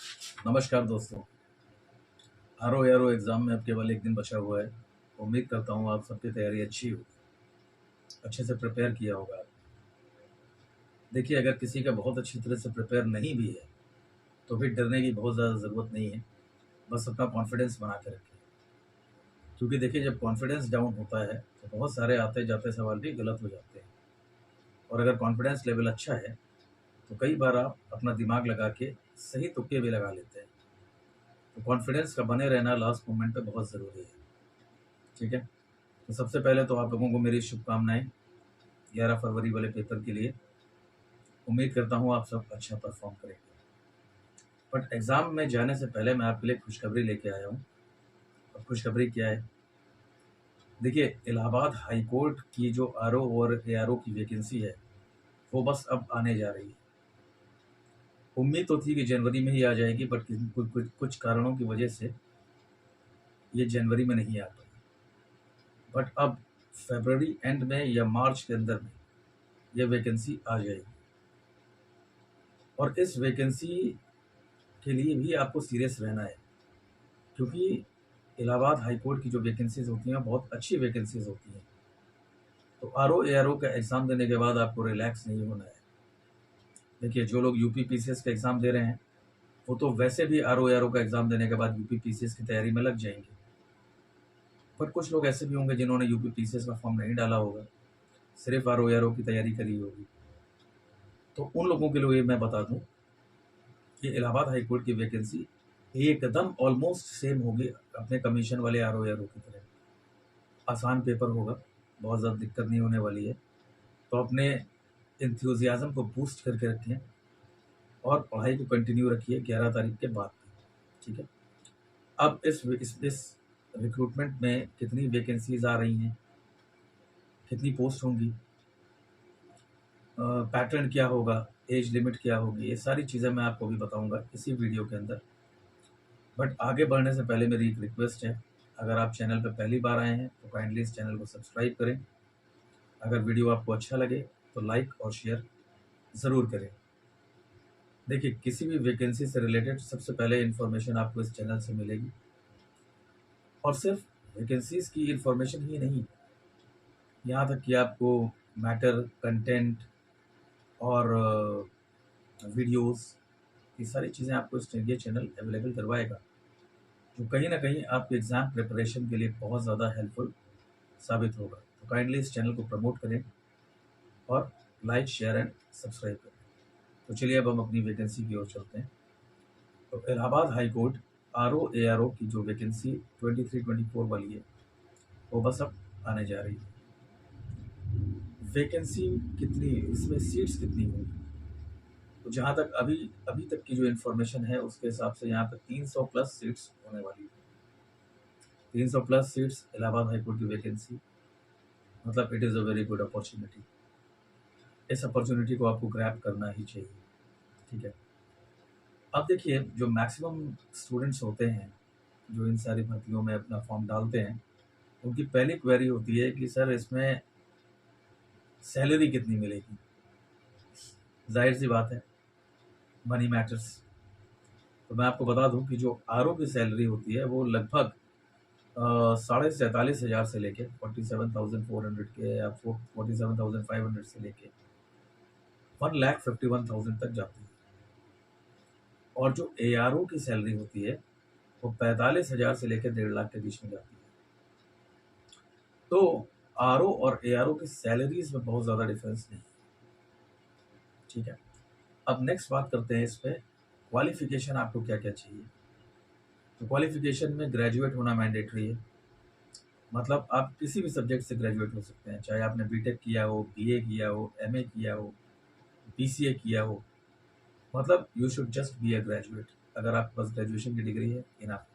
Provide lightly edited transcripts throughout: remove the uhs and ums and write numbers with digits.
नमस्कार दोस्तों। R O exam में अब केवल एक दिन बचा हुआ है। उम्मीद करता हूँ आप सबकी तैयारी अच्छी हो, अच्छे से प्रिपेयर किया होगा। देखिए, अगर किसी का बहुत अच्छी तरह से प्रिपेयर नहीं भी है तो फिर डरने की बहुत ज़्यादा ज़रूरत नहीं है। बस अपना कॉन्फिडेंस बना के रखें, क्योंकि देखिए जब कॉन्फिडेंस डाउन होता है तो बहुत सारे आते जाते सवाल भी गलत हो जाते हैं। और अगर कॉन्फिडेंस लेवल अच्छा है तो कई बार आप अपना दिमाग लगा के सही तुक्के भी लगा लेते हैं। तो कॉन्फिडेंस का बने रहना लास्ट मोमेंट पे बहुत ज़रूरी है। ठीक है, तो सबसे पहले तो आप लोगों को मेरी शुभकामनाएं 11 फरवरी वाले पेपर के लिए। उम्मीद करता हूँ आप सब अच्छा परफॉर्म करेंगे। बट एग्ज़ाम में जाने से पहले मैं आपके लिए खुशखबरी लेके आया हूँ। और खुशखबरी क्या है? देखिए, इलाहाबाद हाई कोर्ट की जो आर ओ और ए आर ओ की वैकेंसी है वो बस अब आने जा रही है। उम्मीद तो थी कि जनवरी में ही आ जाएगी, बट कुछ कारणों की वजह से ये जनवरी में नहीं आ पाई। बट अब फरवरी एंड में या मार्च के अंदर में ये वैकेंसी आ जाएगी। और इस वैकेंसी के लिए भी आपको सीरियस रहना है, क्योंकि इलाहाबाद हाई कोर्ट की जो वैकेंसीज होती हैं बहुत अच्छी वैकेंसीज होती हैं। तो आर ओ ए आर ओ का एग्ज़ाम देने के बाद आपको रिलैक्स नहीं होना है। देखिए, जो लोग यूपी पी सी एस का एग्ज़ाम दे रहे हैं वो तो वैसे भी आर ओ ए आर ओ का एग्ज़ाम देने के बाद यूपी पी सी एस की तैयारी में लग जाएंगे। पर कुछ लोग ऐसे भी होंगे जिन्होंने यूपी पी सी एस का फॉर्म नहीं डाला होगा, सिर्फ are O A R O की तैयारी करी होगी। तो उन लोगों के लिए मैं बता दूं कि इलाहाबाद हाई कोर्ट की वैकेंसी एकदम ऑलमोस्ट सेम होगी अपने कमीशन वाले are O A R O की तरह। आसान पेपर होगा, बहुत ज़्यादा दिक्कत नहीं होने वाली है। तो अपने इंथ्यूजियाज़म को बूस्ट करके रखें और पढ़ाई को कंटिन्यू रखिए 11 तारीख के बाद। ठीक है, अब इस रिक्रूटमेंट में कितनी वैकेंसीज आ रही हैं, कितनी पोस्ट होंगी, पैटर्न क्या होगा, एज लिमिट क्या होगी, ये सारी चीज़ें मैं आपको भी बताऊंगा इसी वीडियो के अंदर। बट आगे बढ़ने से पहले मेरी एक रिक्वेस्ट है, अगर आप चैनल पर पहली बार आए हैं तो काइंडली इस चैनल को सब्सक्राइब करें। अगर वीडियो आपको अच्छा लगे तो लाइक और शेयर ज़रूर करें। देखिए, किसी भी वैकेंसी से रिलेटेड सबसे पहले इन्फॉर्मेशन आपको इस चैनल से मिलेगी। और सिर्फ वैकेंसीज की इन्फॉर्मेशन ही नहीं, यहाँ तक कि आपको मैटर, कंटेंट और वीडियोस, ये सारी चीज़ें आपको इस ये चैनल अवेलेबल करवाएगा, जो कहीं ना कहीं आपके एग्ज़ाम प्रिपरेशन के लिए बहुत ज़्यादा हेल्पफुल साबित होगा। तो काइंडली इस चैनल को प्रमोट करें और लाइक, शेयर एंड सब्सक्राइब करें। तो चलिए अब हम अपनी वैकेंसी की ओर चलते हैं। तो Allahabad high court R O A R O की जो वैकेंसी 23-24 वाली है वो बस अब आने जा रही है। वैकेंसी कितनी, इसमें सीट्स कितनी होंगी? तो जहाँ तक अभी अभी तक की जो इन्फॉर्मेशन है उसके हिसाब से यहाँ पे 300 प्लस सीट्स होने वाली है। 300 plus seats Allahabad high court की वैकेंसी, मतलब it is a very good opportunity. इस अपॉर्चुनिटी को आपको ग्रैब करना ही चाहिए। ठीक है, अब देखिए, जो मैक्सिमम स्टूडेंट्स होते हैं जो इन सारी भर्तियों में अपना फॉर्म डालते हैं, उनकी पहली क्वेरी होती है कि सर इसमें सैलरी कितनी मिलेगी। जाहिर सी बात है, मनी मैटर्स। तो मैं आपको बता दूं कि जो आर ओ की सैलरी होती है वो लगभग 47,500 से लेके 47,400 के या 47,500 से लेके 1,51,000 तक जाती है। और जो ए आर ओ की सैलरी होती है वो 45,000 से लेकर 1.5 लाख के बीच में जाती है। तो आर ओ और ए आर ओ की सैलरीज में बहुत ज़्यादा डिफरेंस नहीं है। ठीक है, अब नेक्स्ट बात करते हैं इस पर क्वालिफिकेशन आपको क्या क्या चाहिए। तो क्वालिफिकेशन में ग्रेजुएट होना मैंडेटरी है, मतलब आप किसी भी सब्जेक्ट से ग्रेजुएट हो सकते हैं, चाहे आपने बीटेक किया हो, बीए किया हो, एमए किया हो, बीसीए किया हो, मतलब you should just be a graduate. अगर आपके पास ग्रेजुएशन की डिग्री है इनफ।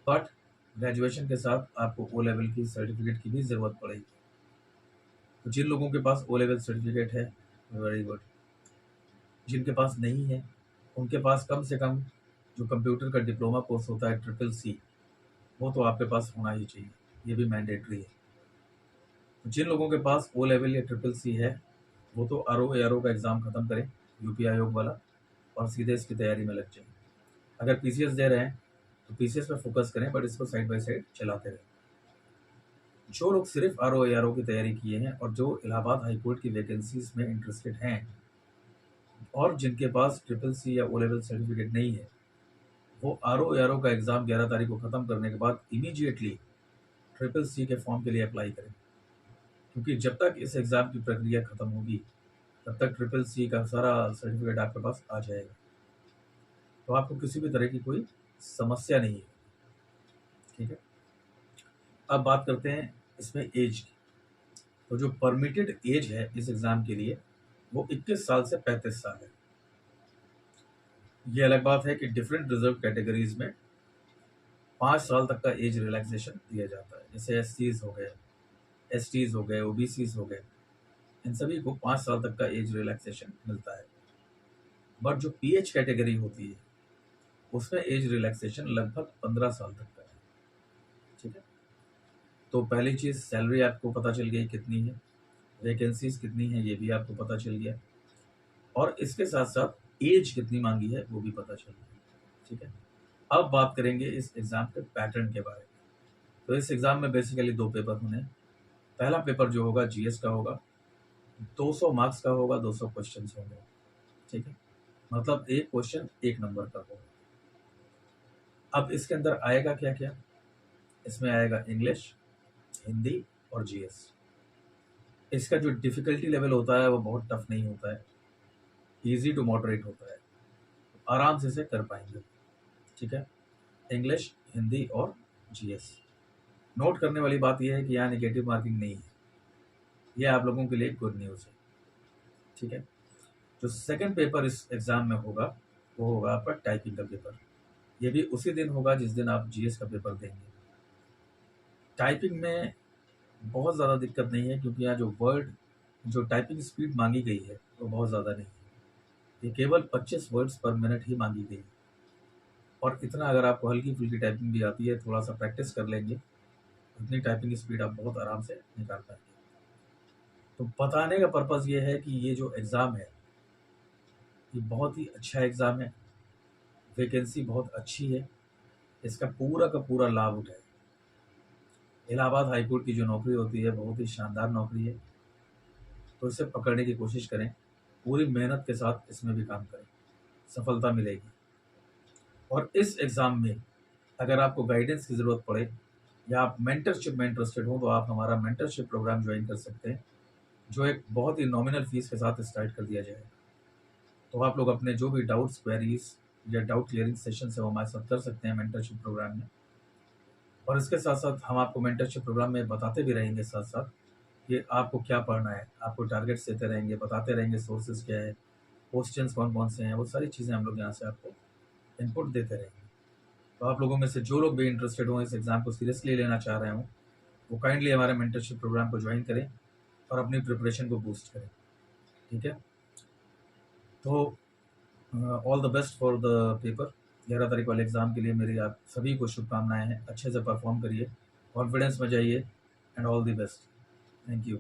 बट ग्रेजुएशन के साथ आपको ओ लेवल की सर्टिफिकेट की भी ज़रूरत पड़ेगी। तो जिन लोगों के पास ओ लेवल सर्टिफिकेट है वेरी गुड, जिनके पास नहीं है उनके पास कम से कम जो कंप्यूटर का डिप्लोमा कोर्स होता है CCC, वो तो आपके पास होना ही चाहिए, ये भी मैंडेटरी है। तो जिन लोगों के पास ओ लेवल या CCC है वो तो आर ओ ए आर ओ का एग्ज़ाम ख़त्म करें यूपी आयोग वाला और सीधे इसकी तैयारी में लग जाए। अगर पीसीएस दे रहे हैं तो पीसीएस पे फोकस करें, बट इसको साइड बाय साइड चलाते रहें। जो लोग सिर्फ आरओ की तैयारी किए हैं और जो इलाहाबाद हाई कोर्ट की वैकेंसीज में इंटरेस्टेड हैं और जिनके पास ट्रिपल सी या ओ लेवल सर्टिफिकेट नहीं है, वो आरओ का एग्ज़ाम 11 तारीख को ख़त्म करने के बाद इमीडिएटली ट्रिपल सी के फॉर्म के लिए अप्लाई करें, क्योंकि जब तक इस एग्ज़ाम की प्रक्रिया ख़त्म होगी तब तक ट्रिपल सी का सारा सर्टिफिकेट आपके पास आ जाएगा, तो आपको किसी भी तरह की कोई समस्या नहीं है। ठीक है, अब बात करते हैं इसमें एज की। तो जो परमिटेड एज है इस एग्ज़ाम के लिए वो 21 साल से 35 साल है। ये अलग बात है कि डिफरेंट रिजर्व कैटेगरीज में 5 साल तक का एज रिलैक्सेशन दिया जाता है, जैसे एससीज हो गए, एसटीज हो गए, ओबीसीज हो गए, इन सभी को 5 साल तक का एज रिलैक्सेशन मिलता है। बट जो पीएच कैटेगरी होती है उसमें एज रिलैक्सेशन लगभग 15 साल तक का है। ठीक है, तो पहली चीज़ सैलरी आपको पता चल गई कितनी है, वैकेंसीज कितनी है ये भी आपको पता चल गया, और इसके साथ साथ एज कितनी मांगी है वो भी पता चल गया। ठीक है, अब बात करेंगे इस एग्ज़ाम के पैटर्न के बारे में। तो इस एग्ज़ाम में बेसिकली 2 पेपर होने हैं। पहला पेपर जो होगा जीएस का होगा, 200 मार्क्स का होगा, 200 क्वेश्चन होंगे। ठीक है, मतलब एक क्वेश्चन 1 नंबर का होगा। अब इसके अंदर आएगा क्या क्या, इसमें आएगा इंग्लिश, हिंदी और जीएस। इसका जो डिफ़िकल्टी लेवल होता है वो बहुत टफ नहीं होता है, ईजी टू मॉडरेट होता है, आराम से इसे कर पाएंगे। ठीक है, इंग्लिश, हिंदी और जीएस। नोट करने वाली बात यह है कि यहाँ नेगेटिव मार्किंग नहीं है, यह आप लोगों के लिए गुड न्यूज़ है। ठीक है, जो सेकंड पेपर इस एग्ज़ाम में होगा वो होगा आपका टाइपिंग का पेपर। ये भी उसी दिन होगा जिस दिन आप जीएस का पेपर देंगे। टाइपिंग में बहुत ज़्यादा दिक्कत नहीं है, क्योंकि यहाँ जो टाइपिंग स्पीड मांगी गई है वो बहुत ज़्यादा नहीं है, ये केवल 25 वर्ड्स पर मिनट ही मांगी गई है। और इतना अगर आपको हल्की फुल्की टाइपिंग भी आती है, थोड़ा सा प्रैक्टिस कर लेंगे, उतनी टाइपिंग स्पीड आप बहुत आराम से निकाल पाएंगे। तो बताने का पर्पज़ ये है कि ये जो एग्ज़ाम है ये बहुत ही अच्छा एग्ज़ाम है, वैकेंसी बहुत अच्छी है, इसका पूरा का पूरा लाभ उठाएं। इलाहाबाद हाई कोर्ट की जो नौकरी होती है बहुत ही शानदार नौकरी है, तो इसे पकड़ने की कोशिश करें, पूरी मेहनत के साथ इसमें भी काम करें, सफलता मिलेगी। और इस एग्ज़ाम में अगर आपको गाइडेंस की ज़रूरत पड़े या आप मेंटरशिप में इंटरेस्टेड हो तो आप हमारा मेंटरशिप प्रोग्राम ज्वाइन कर सकते हैं, जो एक बहुत ही नॉमिनल फीस के साथ स्टार्ट कर दिया जाए। तो आप लोग अपने जो भी डाउट्स, क्वेरीज या डाउट क्लियरिंग सेशन है वो हमारे साथ कर सकते हैं मेंटरशिप प्रोग्राम में। और इसके साथ साथ हम आपको मेंटरशिप प्रोग्राम में बताते भी रहेंगे साथ साथ कि आपको क्या पढ़ना है, आपको टारगेट्स देते रहेंगे, बताते रहेंगे सोर्सेज क्या है, क्वेश्चंस कौन कौन से हैं, वो सारी चीज़ें हम लोग यहाँ से आपको इनपुट देते रहेंगे। तो आप लोगों में से जो लोग भी इंटरेस्टेड हों, इस एग्ज़ाम को सीरियसली लेना चाह रहे हों, वो काइंडली हमारे मेंटरशिप प्रोग्राम को ज्वाइन करें और अपनी प्रिपरेशन को बूस्ट करें। ठीक है, तो all the best for the paper. 11 तारीख वाले एग्ज़ाम के लिए मेरी आप सभी को शुभकामनाएं हैं। अच्छे से परफॉर्म करिए, कॉन्फिडेंस में जाइए, and all the best. Thank you.